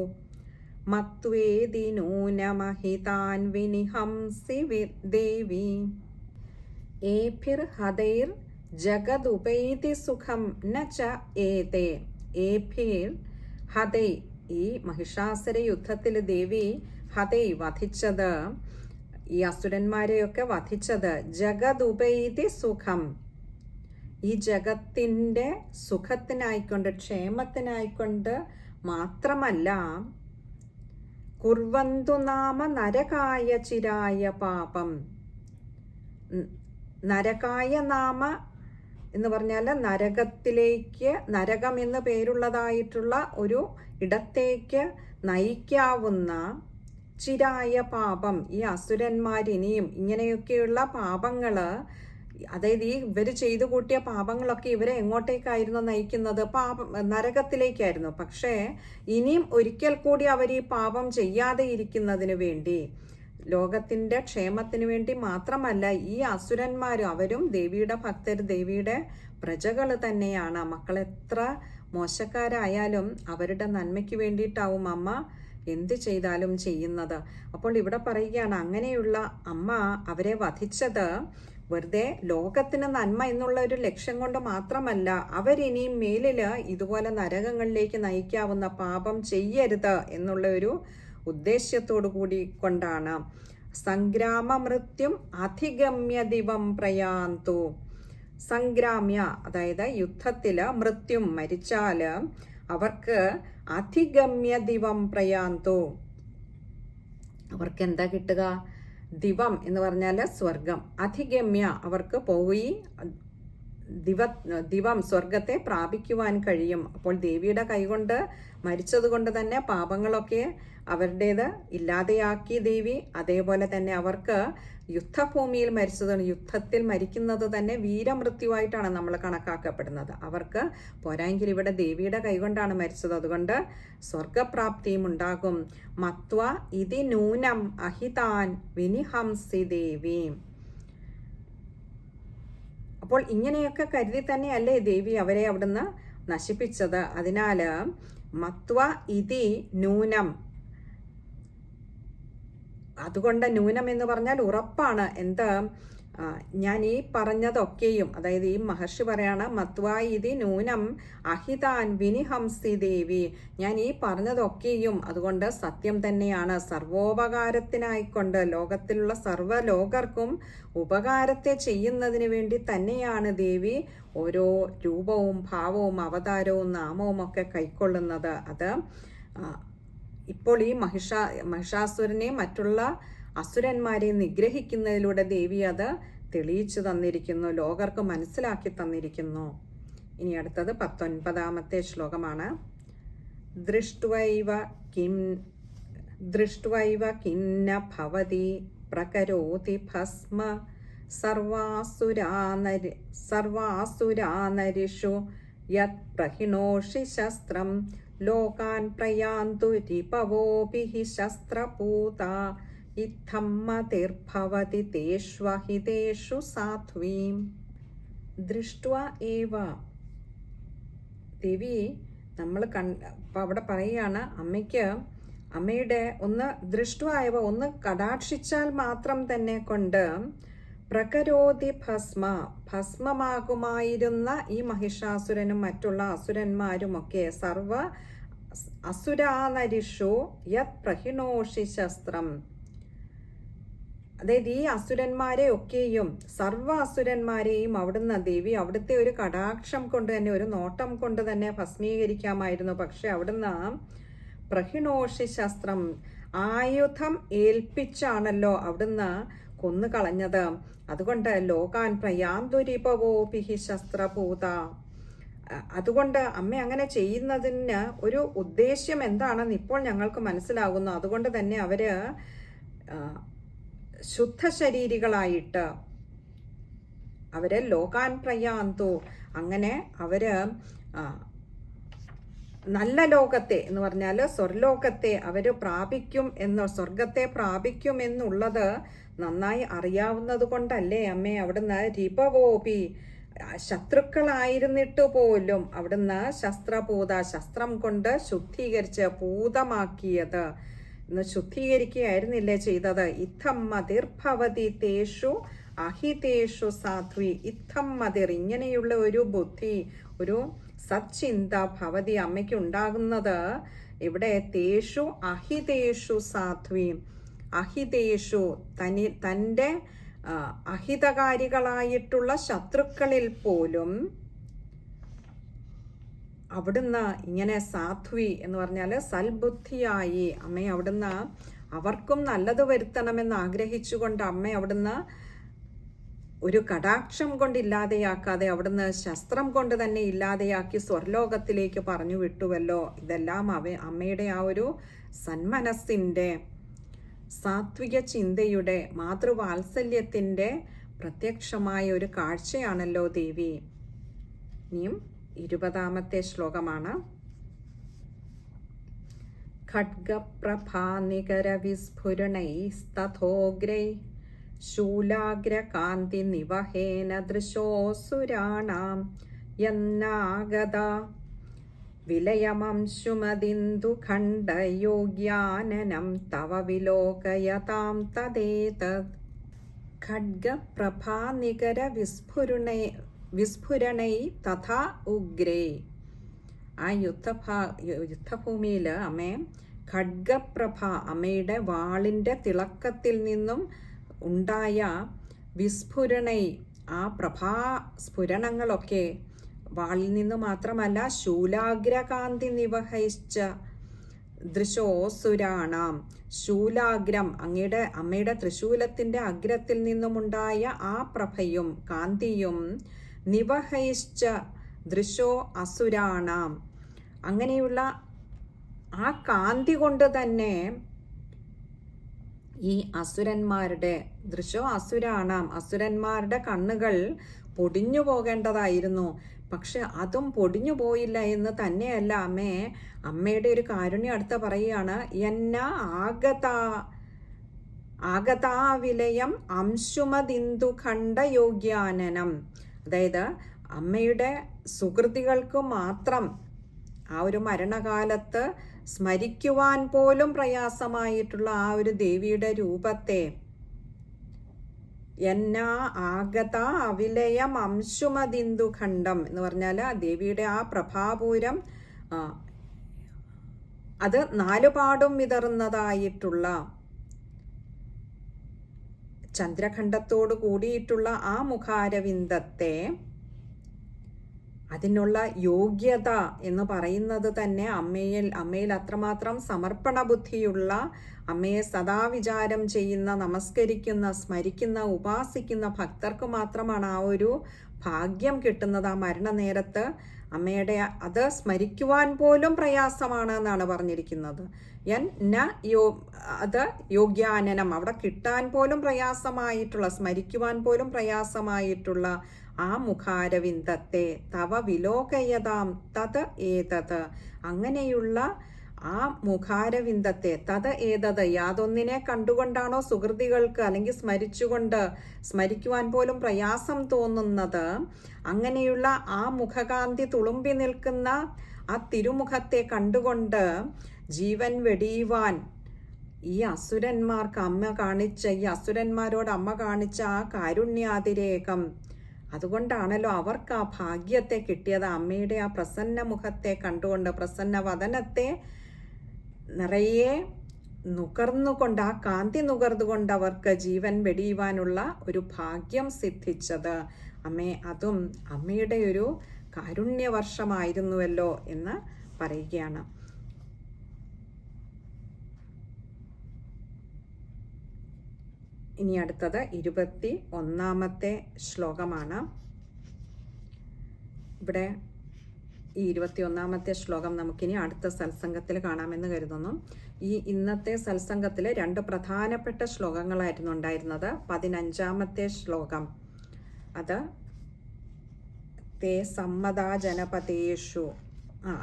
മത്വേതി നൂനമഹിതാൻ വിനിഹംസി ദേവി. ഏഭിർഹതൈർ ജഗതുപൈതി സുഖം ന ച ഏതേ. ഏഭിർ ഹതൈ, ഈ മഹിഷാസുര യുദ്ധത്തിൽ ദേവി ഹതൈ വധിച്ചത്, ഈ അസുരന്മാരെയൊക്കെ വധിച്ചത് ജഗതുപൈതി സുഖം, ഈ ജഗത്തിൻ്റെ സുഖത്തിനായിക്കൊണ്ട് ക്ഷേമത്തിനായിക്കൊണ്ട് മാത്രമല്ല, കുർവന്തു നാമ നരകായ ചിരായ പാപം. നരകായ നാമ എന്ന് പറഞ്ഞാൽ നരകത്തിലേക്ക്, നരകം എന്ന് പേരുള്ളതായിട്ടുള്ള ഒരു ഇടത്തേക്ക് നയിക്കാവുന്ന ചിരായ പാപം. ഈ അസുരന്മാരിനിയും ഇങ്ങനെയൊക്കെയുള്ള പാപങ്ങൾ, അതായത് ഈ ഇവർ ചെയ്തു കൂട്ടിയ പാപങ്ങളൊക്കെ ഇവരെ എങ്ങോട്ടേക്കായിരുന്നു നയിക്കുന്നത്? നരകത്തിലേക്കായിരുന്നു. പക്ഷേ ഇനിയും ഒരിക്കൽ കൂടി അവർ ഈ പാപം ചെയ്യാതെ ഇരിക്കുന്നതിന് വേണ്ടി, ലോകത്തിൻ്റെ ക്ഷേമത്തിന് വേണ്ടി മാത്രമല്ല, ഈ അസുരന്മാർ അവരും ദേവിയുടെ ഭക്തർ, ദേവിയുടെ പ്രജകൾ തന്നെയാണ്. മക്കൾ എത്ര മോശക്കാരായാലും അവരുടെ നന്മയ്ക്ക് വേണ്ടിയിട്ടാവും അമ്മ എന്ത് ചെയ്താലും ചെയ്യുന്നത്. അപ്പോൾ ഇവിടെ പറയുകയാണ്, അങ്ങനെയുള്ള അമ്മ അവരെ വധിച്ചത് വെറുതെ ലോകത്തിന് നന്മ എന്നുള്ള ഒരു ലക്ഷ്യം കൊണ്ട് മാത്രമല്ല, അവരിനിയും മേലിൽ ഇതുപോലെ നരകങ്ങളിലേക്ക് നയിക്കാവുന്ന പാപം ചെയ്യരുത് എന്നുള്ള ഒരു ഉദ്ദേശ്യത്തോടു കൂടി കൊണ്ടാണ്. സംഗ്രാമ മൃത്യും അധിഗമ്യ ദിവം പ്രയാന്തു. സംഗ്രാമ്യ, അതായത് യുദ്ധത്തിൽ മൃത്യും മരിച്ചാൽ അവർക്ക് അധിഗമ്യ ദിവം പ്രയാന്തു, അവർക്ക് എന്താ കിട്ടുക? ദിവം എന്ന് പറഞ്ഞാൽ സ്വർഗം. അധിഗമ്യ, അവർക്ക് പോയി ദിവം സ്വർഗത്തെ പ്രാപിക്കുവാൻ കഴിയും. അപ്പോൾ ദേവിയുടെ കൈകൊണ്ട് മരിച്ചത് കൊണ്ട് തന്നെ പാപങ്ങളൊക്കെ അവരുടേത് ഇല്ലാതെയാക്കി ദേവി. അതേപോലെ തന്നെ അവർക്ക് യുദ്ധഭൂമിയിൽ മരിച്ചതാണ്, യുദ്ധത്തിൽ മരിക്കുന്നത് തന്നെ വീരമൃത്യുവായിട്ടാണ് നമ്മൾ കണക്കാക്കപ്പെടുന്നത്. അവർക്ക് പോരായെങ്കിൽ ഇവിടെ ദേവിയുടെ കൈകൊണ്ടാണ് മരിച്ചത്, അതുകൊണ്ട് സ്വർഗപ്രാപ്തിയും ഉണ്ടാകും. മത്വ ഇതി നൂനം അഹിതാൻ വിനിഹംസി ദേവി. അപ്പോൾ ഇങ്ങനെയൊക്കെ കരുതി തന്നെയല്ലേ ദേവി അവരെ അവിടുന്ന് നശിപ്പിച്ചത്. അതിനാൽ മത്വ ഇതി നൂനം, അതുകൊണ്ട് ന്യൂനം എന്ന് പറഞ്ഞാൽ ഉറപ്പാണ്. എന്ത്? ഞാൻ ഈ പറഞ്ഞതൊക്കെയും, അതായത് ഈ മഹർഷി പറയാണ്, മത്വായി ഇതി നൂനം അഹിതാൻ വിനിഹംസി ദേവി, ഞാൻ ഈ പറഞ്ഞതൊക്കെയും അതുകൊണ്ട് സത്യം തന്നെയാണ്. സർവോപകാരത്തിനായിക്കൊണ്ട്, ലോകത്തിലുള്ള സർവ്വലോകർക്കും ഉപകാരത്തെ ചെയ്യുന്നതിന് വേണ്ടി തന്നെയാണ് ദേവി ഓരോ രൂപവും ഭാവവും അവതാരവും നാമവും ഒക്കെ കൈക്കൊള്ളുന്നത്. അത് ഇപ്പോൾ ഈ മഹിഷാസുരനെ മറ്റുള്ള അസുരന്മാരെ നിഗ്രഹിക്കുന്നതിലൂടെ ദേവി അത് തെളിയിച്ചു തന്നിരിക്കുന്നു, ലോകർക്ക് മനസ്സിലാക്കി തന്നിരിക്കുന്നു. ഇനി അടുത്തത് 19ാമത്തെ ശ്ലോകമാണ്. ദൃഷ്ട്വൈവ കിന്ന ഭവതി പ്രകരോതി ഭസ്മ സർവാസുരാനരിഷു യത് പ്രഹിണോഷി ശസ്ത്രം ലോകാൻ പ്രയാന്തു രിപവോഭിഃ ശസ്ത്രപൂതാ ഇത്തം മതിർഭവതി തേഷ്വഹിതേഷു സാധ്വീം. ദൃഷ്ട്വാ ഏവ, ദേവി നമ്മൾ അപ്പം അവിടെ പറയുകയാണ്, അമ്മയുടെ ഒന്ന് ദൃഷ്ട്വായവ, ഒന്ന് കടാക്ഷിച്ചാൽ മാത്രം തന്നെ കൊണ്ട് പ്രകരോതി ഭസ്മമാകുമായിരുന്ന ഈ മഹിഷാസുരനും മറ്റുള്ള അസുരന്മാരുമൊക്കെ സർവ അസുരാനരിഷു യത് പ്രഹിണോഷി ശസ്ത്രം, അതായത് ഈ അസുരന്മാരെ ഒക്കെയും സർവ്വ അസുരന്മാരെയും അവിടുന്ന് ദേവി അവിടുത്തെ ഒരു കടാക്ഷം കൊണ്ട് തന്നെ, ഒരു നോട്ടം കൊണ്ട് തന്നെ ഭസ്മീകരിക്കാമായിരുന്നു. പക്ഷെ അവിടുന്ന് പ്രഹിണോഷി ശസ്ത്രം, ആയുധം ഏൽപ്പിച്ചാണല്ലോ അവിടുന്ന് കൊന്നു കളഞ്ഞത്. അതുകൊണ്ട് ലോകാൻ പ്രയാന്തുരിപവോഭിഃ ശസ്ത്രപൂത, അതുകൊണ്ട് അമ്മ അങ്ങനെ ചെയ്യുന്നതിന് ഒരു ഉദ്ദേശ്യം എന്താണെന്ന് ഇപ്പോൾ ഞങ്ങൾക്ക് മനസ്സിലാകുന്നു. അതുകൊണ്ട് തന്നെ അവര് ശുദ്ധശരീരികളായിട്ട് അവര് ലോകാൻ പ്രയാന്തു, അങ്ങനെ അവര് നല്ല ലോകത്തെ എന്ന് പറഞ്ഞാൽ സ്വർലോകത്തെ അവർ സ്വർഗത്തെ പ്രാപിക്കും എന്നുള്ളത് നന്നായി അറിയാവുന്നത് കൊണ്ടല്ലേ അമ്മേ അവിടുന്ന് രിപവോപി ശത്രുക്കളായിരുന്നിട്ട് പോലും അവിടുന്ന് ശസ്ത്രം കൊണ്ട് ശുദ്ധീകരിച്ച് പൂതമാക്കിയത് എന്ന് ശുദ്ധീകരിക്കുകയായിരുന്നില്ലേ ചെയ്തത്. ഇത്തം മതിർഭവതി തേഷു അഹിതേഷു സാധ്വി. ഇത്തം മതിർ, ഇങ്ങനെയുള്ള ഒരു ബുദ്ധി, ഒരു സച്ചിന്ത ഭവതി അമ്മയ്ക്ക് ഉണ്ടാകുന്നത് ഇവിടെ തേഷു അഹിതേഷു സാധ്വി. അഹിതേഷു തൻ്റെ അഹിതകാരികളായിട്ടുള്ള ശത്രുക്കളിൽ പോലും അവിടുന്ന് ഇങ്ങനെ സാധ്വി എന്ന് പറഞ്ഞാൽ സൽബുദ്ധിയായി അമ്മ അവിടുന്ന് അവർക്കും നല്ലത് വരുത്തണമെന്ന് ആഗ്രഹിച്ചുകൊണ്ട് അമ്മ അവിടുന്ന് ഒരു കടാക്ഷം കൊണ്ട് ഇല്ലാതെയാക്കാതെ അവിടുന്ന് ശസ്ത്രം കൊണ്ട് തന്നെ ഇല്ലാതെയാക്കി സ്വർലോകത്തിലേക്ക് പറഞ്ഞു വിട്ടുവല്ലോ. ഇതെല്ലാം അമ്മയുടെ ആ ഒരു സന്മനസ്സിൻ്റെ സാത്വിക ചിന്തയുടെ മാതൃവാത്സല്യത്തിൻ്റെ പ്രത്യക്ഷമായ ഒരു കാഴ്ചയാണല്ലോ ദേവി. ഇനിയും 20ാമത്തെ ശ്ലോകമാണ്. ഖഡ്ഗപ്രഭാനികരവിസ്ഫുരണൈസ്തഥോഗ്രൈ ശൂലാഗ്രകാന്തി നിവഹേന ദൃശോസുരാണാം യന്നാഗത വിലയമംശുമദിന്ദുഖണ്ഡയോഗ്യാനനം തവ വിലോകയതാം തദേതത്. ഖഡ്ഗപ്രഭാനികര വിസ്ഫുരണൈ തഥാ ഉഗ്രേ. ആ യുദ്ധഭൂമിയിൽ അമ്മേ ഖഡ്ഗപ്രഭ അമ്മയുടെ വാളിൻ്റെ തിളക്കത്തിൽ നിന്നും ഉണ്ടായ വിസ്ഫുരണൈ, ആ പ്രഭാസ്ഫുരണങ്ങളൊക്കെ വാളിൽ നിന്ന് മാത്രമല്ല ശൂലാഗ്രകാന്തി നിവഹിച്ച ദൃശോസുരാണാം. ശൂലാഗ്രം, അമ്മയുടെ ത്രിശൂലത്തിൻ്റെ അഗ്രത്തിൽ നിന്നുമുണ്ടായ ആ പ്രഭയും കാന്തിയും നിവഹൈശ്ച ദൃശോ അസുരാണാം, അങ്ങനെയുള്ള ആ കാന്തി കൊണ്ട് തന്നെ ഈ അസുരന്മാരുടെ അസുരന്മാരുടെ കണ്ണുകൾ പൊടിഞ്ഞു പോകേണ്ടതായിരുന്നു. പക്ഷെ അതും പൊടിഞ്ഞു പോയില്ല എന്ന് തന്നെയല്ല അമ്മയുടെ ഒരു കാരുണ്യം അടുത്ത് പറയുകയാണ്. ആഗതാവിലയം അംശുമദിന്ദു ഖണ്ഡയോഗ്യാനനം. അതായത് അമ്മയുടെ സുഹൃതികൾക്ക് മാത്രം ആ ഒരു മരണകാലത്ത് സ്മരിക്കുവാൻ പോലും പ്രയാസമായിട്ടുള്ള ആ ഒരു ദേവിയുടെ രൂപത്തെ എന്നാ ആഗത അവിലയം അംശുമദിന്ദു ഖണ്ഡം എന്ന് പറഞ്ഞാൽ ആ ദേവിയുടെ ആ പ്രഭാപൂരം അത് നാലുപാടും വിതറുന്നതായിട്ടുള്ള ചന്ദ്രഖണ്ഡത്തോട് കൂടിയിട്ടുള്ള ആ മുഖാരവിന്ദത്തെ, അതിനുള്ള യോഗ്യത എന്ന് പറയുന്നത് തന്നെ അമ്മയിൽ അത്രമാത്രം സമർപ്പണ ബുദ്ധിയുള്ള, അമ്മയെ സദാ വിചാരം ചെയ്യുന്ന, നമസ്കരിക്കുന്ന, സ്മരിക്കുന്ന, ഉപാസിക്കുന്ന ഭക്തർക്ക് മാത്രമാണ് ആ ഒരു ഭാഗ്യം കിട്ടുന്നത്. ആ മരണനേരത്ത് അമ്മയുടെ അത് സ്മരിക്കുവാൻ പോലും പ്രയാസമാണ് എന്നാണ് പറഞ്ഞിരിക്കുന്നത്. അത് യോഗ്യാനനം, അവിടെ കിട്ടാൻ പോലും പ്രയാസമായിട്ടുള്ള, സ്മരിക്കുവാൻ പോലും പ്രയാസമായിട്ടുള്ള ആ മുഖാരവിന്ദത്തെ തവ വിലോകയതാം തത് ഏതത്, അങ്ങനെയുള്ള ആ മുഖാരവിന്ദത്തെ തത് ഏതത്, യാതൊന്നിനെ കണ്ടുകൊണ്ടാണോ സുഹൃതികൾക്ക് അല്ലെങ്കിൽ സ്മരിക്കുവാൻ പോലും പ്രയാസം തോന്നുന്നത്, അങ്ങനെയുള്ള ആ മുഖകാന്തി തുളുമ്പി നിൽക്കുന്ന ആ തിരുമുഖത്തെ കണ്ടുകൊണ്ട് ജീവൻ വെടിയുവാൻ ഈ അസുരന്മാർക്ക് അസുരന്മാരോട് അമ്മ കാണിച്ച ആ കാരുണ്യാതിരേകം, അതുകൊണ്ടാണല്ലോ അവർക്ക് ആ ഭാഗ്യത്തെ കിട്ടിയത്. അമ്മയുടെ ആ പ്രസന്ന മുഖത്തെ കണ്ടുകൊണ്ട്, പ്രസന്ന വദനത്തെ നിറയെ നുകർന്നുകൊണ്ട്, ആ കാന്തി നുകർന്നുകൊണ്ട് അവർക്ക് ജീവൻ വെടിയുവാനുള്ള ഒരു ഭാഗ്യം സിദ്ധിച്ചത്. അതും അമ്മയുടെ ഒരു കാരുണ്യവർഷമായിരുന്നുവല്ലോ എന്ന് പറയുകയാണ്. ഇനി അടുത്തത് 21ാമത്തെ ശ്ലോകമാണ്. ഇവിടെ ഈ 21ാമത്തെ ശ്ലോകം നമുക്കിനി അടുത്ത സത്സംഗത്തിൽ കാണാമെന്ന് കരുതുന്നു. ഈ ഇന്നത്തെ സത്സംഗത്തിൽ 2 പ്രധാനപ്പെട്ട ശ്ലോകങ്ങളായിരുന്നു ഉണ്ടായിരുന്നത്. 15ാമത്തെ ശ്ലോകം അത് തേ സമ്മതാ ജനപതേഷു,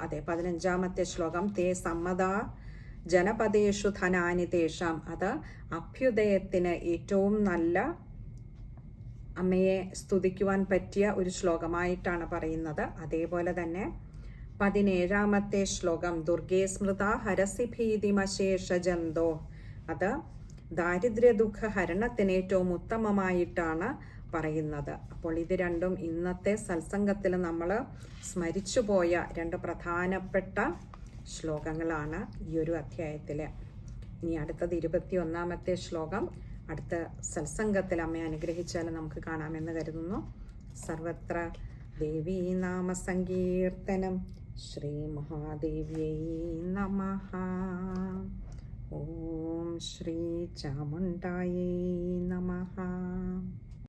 അതെ, 15-ാമത്തെ ശ്ലോകം. തേ സമ്മത ജനപദേഷു ധനാനി തേഷാം. അത് അഭ്യുദയത്തിന് ഏറ്റവും നല്ല അമ്മയെ സ്തുതിക്കുവാൻ പറ്റിയ ഒരു ശ്ലോകമായിട്ടാണ് പറയുന്നത്. അതേപോലെ തന്നെ 17-ാമത്തെ ശ്ലോകം ദുർഗേ സ്മൃത ഹരസി ഭീതിമശേഷ ജന്തോ. അത് ദാരിദ്ര്യ ദുഃഖ ഹരണത്തിന് ഏറ്റവും ഉത്തമമായിട്ടാണ് പറയുന്നത്. അപ്പോൾ ഇത് രണ്ടും ഇന്നത്തെ സത്സംഗത്തിൽ നമ്മൾ സ്മരിച്ചു പോയ രണ്ട് പ്രധാനപ്പെട്ട ശ്ലോകങ്ങളാണ് ഈ ഒരു അധ്യായത്തിൽ. ഇനി അടുത്തത് 21-ാമത്തെ ശ്ലോകം അടുത്ത സത്സംഗത്തിൽ അമ്മ അനുഗ്രഹിച്ചാൽ നമുക്ക് കാണാമെന്ന് കരുതുന്നു. സർവത്ര ദേവീ നാമ സങ്കീർത്തനം. ശ്രീ മഹാദേവ്യൈ നമഃ. ഓം ശ്രീ ചാമുണ്ഡായൈ നമഃ.